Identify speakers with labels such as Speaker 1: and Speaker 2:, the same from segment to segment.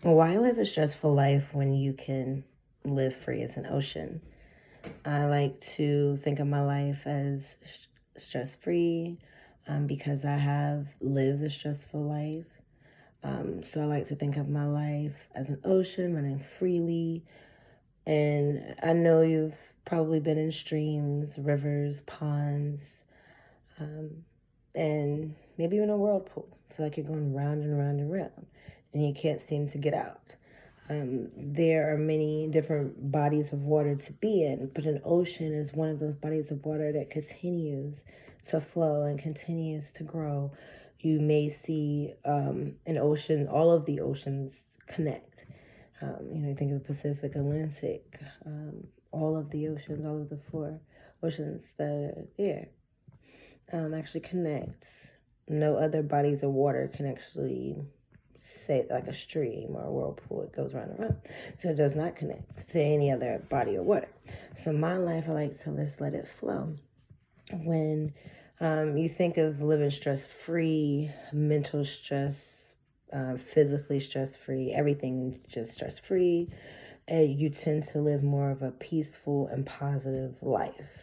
Speaker 1: Why live a stressful life when you can live free as an ocean? I like to think of my life as stress free because I have lived a stressful life. So I like to think of my life as an ocean running freely. And I know you've probably been in streams, rivers, ponds, and maybe even a whirlpool. It's like you're going round and round and round, and you can't seem to get out. There are many different bodies of water to be in, but an ocean is one of those bodies of water that continues to flow and continues to grow. You may see an ocean, all of the oceans connect. You think of the Pacific, Atlantic, all of the oceans, all of the four oceans that are there actually connect. No other bodies of water can actually say like a stream or a whirlpool. It goes round and round. So it does not connect to any other body of water. So my life, I like to just let it flow. When you think of living stress-free, mental stress, physically stress-free, everything just stress-free, you tend to live more of a peaceful and positive life.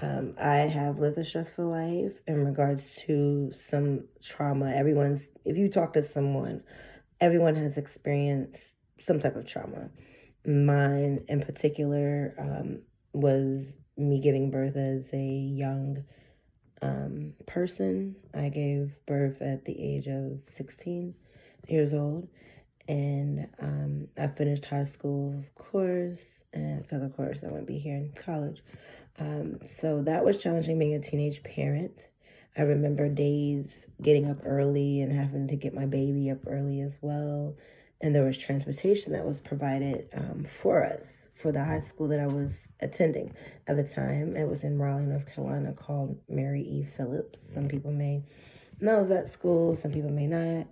Speaker 1: I have lived a stressful life in regards to some trauma. If you talk to someone, everyone has experienced some type of trauma. Mine in particular was me giving birth as a young person. I gave birth at the age of 16 years old. And I finished high school, of course, and because, of course, I wouldn't be here in college. So that was challenging being a teenage parent. I remember days getting up early and having to get my baby up early as well. And there was transportation that was provided for us for the high school that I was attending at the time. It was in Raleigh, North Carolina, called Mary E. Phillips. Some people may know of that school, some people may not.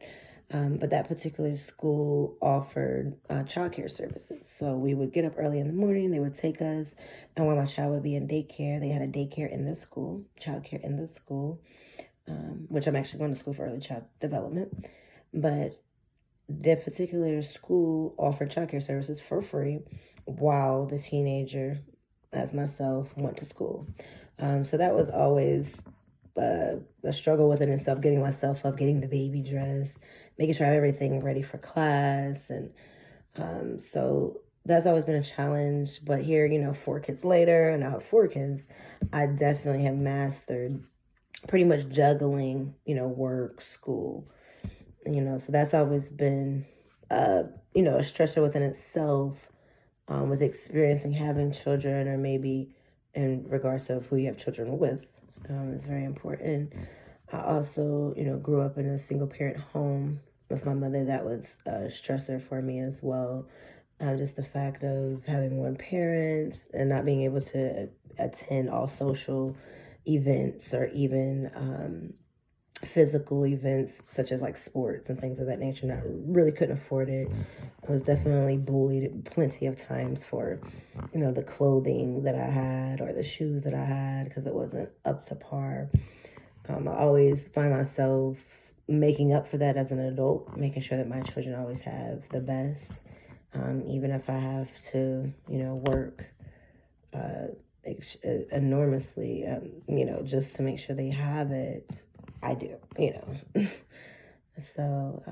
Speaker 1: But that particular school offered childcare services. So we would get up early in the morning, they would take us, and while my child would be in daycare, they had a daycare in the school, childcare in the school, which I'm actually going to school for early child development. But the particular school offered childcare services for free while the teenager, as myself, went to school. So that was always a struggle within itself, getting myself up, getting the baby dressed, making sure I have everything ready for class. And so that's always been a challenge. But here, 4 kids later, and I have 4 kids, I definitely have mastered pretty much juggling, work, school, so that's always been, a stressor within itself with experiencing having children, or maybe in regards of who you have children with. Is very important. I also, grew up in a single parent home with my mother. That was a stressor for me as well. Just the fact of having one parent and not being able to attend all social events or even physical events such as like sports and things of that nature. I really couldn't afford it. I was definitely bullied plenty of times for, the clothing that I had or the shoes that I had because it wasn't up to par. I always find myself making up for that as an adult, making sure that my children always have the best, even if I have to, work enormously, just to make sure they have it. I do. So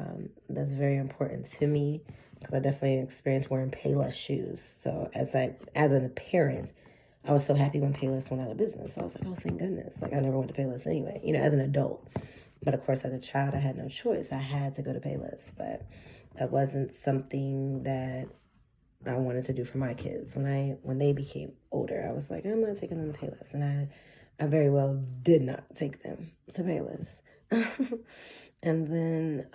Speaker 1: that's very important to me because I definitely experienced wearing Payless shoes. So as a parent, I was so happy when Payless went out of business. So I was like, oh, thank goodness. Like I never went to Payless anyway, as an adult. But of course, as a child, I had no choice. I had to go to Payless, but that wasn't something that I wanted to do for my kids. When they became older, I was like, I'm not taking them to Payless, and I very well did not take them to Payless. And then,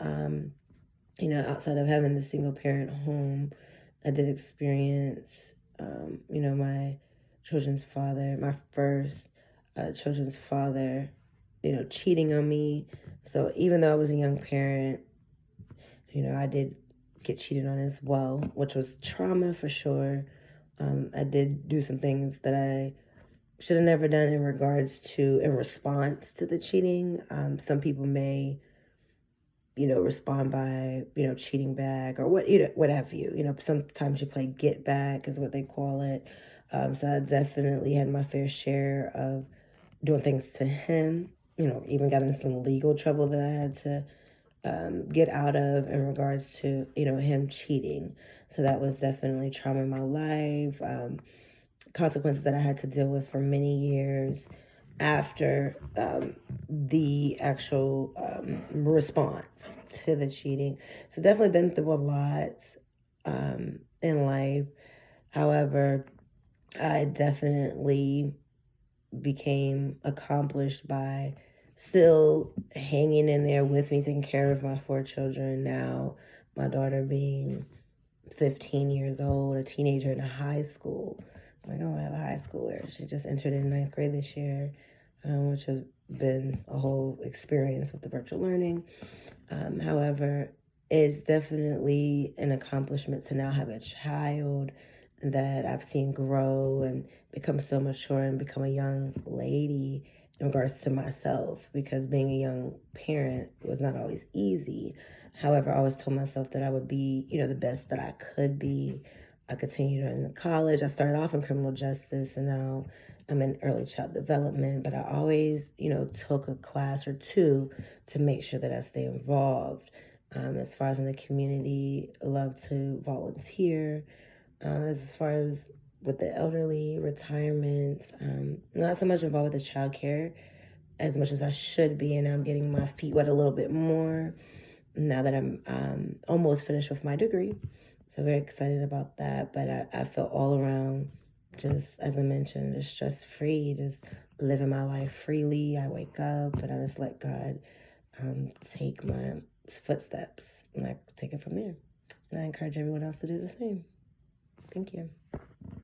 Speaker 1: outside of having the single parent home, I did experience, my children's father, my first children's father, cheating on me. So even though I was a young parent, I did get cheated on as well, which was trauma for sure. I did do some things that I should have never done in response to the cheating. Some people may, respond by, cheating back or what have you. Sometimes you play get back is what they call it. So I definitely had my fair share of doing things to him, even got in some legal trouble that I had to get out of in regards to, him cheating. So that was definitely trauma in my life, consequences that I had to deal with for many years after the actual response to the cheating. So definitely been through a lot in life. However, I definitely became accomplished by still hanging in there with me, taking care of my 4 children now, my daughter being 15 years old, a teenager in a high school. I don't have a high schooler. She just entered in 9th grade this year, which has been a whole experience with the virtual learning. However, it's definitely an accomplishment to now have a child that I've seen grow and become so mature and become a young lady in regards to myself, because being a young parent was not always easy. However, I always told myself that I would be, the best that I could be. I continued in college. I started off in criminal justice and now I'm in early child development, but I always, took a class or two to make sure that I stay involved. As far as in the community, I love to volunteer. As far as with the elderly, retirement, not so much involved with the child care as much as I should be, and I'm getting my feet wet a little bit more now that I'm almost finished with my degree. So very excited about that. But I feel all around, just as I mentioned, just stress free, just living my life freely. I wake up and I just let God take my footsteps and I take it from there. And I encourage everyone else to do the same. Thank you.